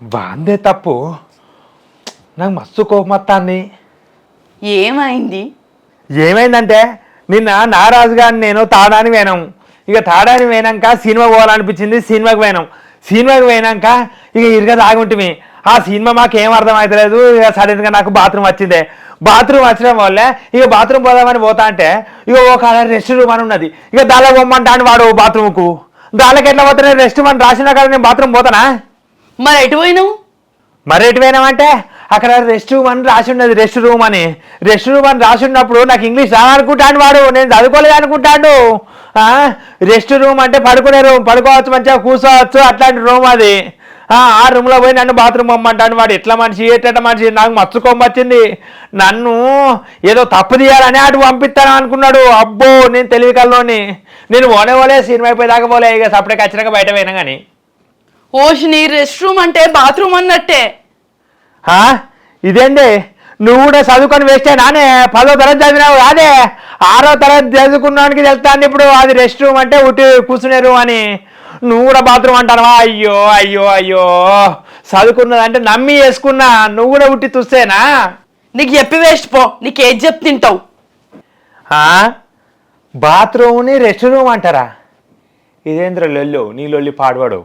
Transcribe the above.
బాందే తప్పు. నాకు మస్తు కోపం వస్తుంది. ఏమైంది? ఏమైందంటే నిన్న నారాజు గారిని నేను తాడాని పోయినాం. ఇక తాడాని పోయినాక సినిమా పోవాలనిపించింది. సినిమాకి పోయినాక ఇక ఇరుగా తాగుంటుంది. ఆ సినిమా మాకేం అర్థం అవుతలేదు. ఇక సడన్గా నాకు బాత్రూమ్ వచ్చింది. బాత్రూమ్ వచ్చిన వల్లే ఇక బాత్రూమ్ పోదామని పోతా అంటే ఇక ఒక రెస్ట్ రూమ్ అని ఉన్నది. ఇక దానిలో పొమ్మంటాను వాడు బాత్రూమ్కు. దానికి ఎట్లా పోతున్నా రెస్ట్ రూమ్ అని రాసినా కదా నేను బాత్రూమ్ పోతానా? మరి ఎటు పోయినావు? మరి ఎటు పోయినామంటే అక్కడ రెస్ట్ రూమ్ అని రాసి ఉన్నది. రెస్ట్ రూమ్ అని రాసి ఉన్నప్పుడు నాకు ఇంగ్లీష్ రాదనుకుంటాను వాడు. నేను చదువుకోలేదు అనుకుంటాడు. రెస్ట్ రూమ్ అంటే పడుకునే రూమ్, పడుకోవచ్చు, మంచిగా కూర్చోవచ్చు, అట్లాంటి రూమ్ అది. ఆ రూమ్లో పోయి నన్ను బాత్రూమ్ పొమ్మంటాను వాడు. ఎట్లా మనిషి ఎట్ట మనిషి. నాకు మచ్చుకోం వచ్చింది. నన్ను ఏదో తప్పు తీయాలని అటు పంపిస్తాను అనుకున్నాడు. అబ్బో నేను తెలివి కల్లోని. నేను పోలే సినిమా అయిపోయేదాకా పోలే. ఇక సపరేట్గా వచ్చినాక బయట పోయినా కానీ. ఓషిని, రెస్ట్ రూమ్ అంటే బాత్రూమ్ అన్నట్టే. ఇదేంటి నువ్వు కూడా చదువుకొని వేస్తే నానే 10వ తరగతి చదివినావు అదే 6వ తరగతి చదువుకున్నానికి తెలుస్తాను ఇప్పుడు అది రెస్ట్ రూమ్ అంటే ఉట్టి కూర్చునే రూమ్ అని. నువ్వు కూడా బాత్రూమ్ అంటావా? అయ్యో అయ్యో అయ్యో, చదువుకున్నదంటే నమ్మి వేసుకున్నా. నువ్వు కూడా ఉట్టి చూస్తేనా? నీకు చెప్పి వేస్ట్ పో. నీకు ఏది చెప్పి తింటావు? బాత్రూమ్ని రెస్ట్ రూమ్ అంటారా? ఇదేంద్ర లొల్లు నీ లొల్లి పాడువాడు.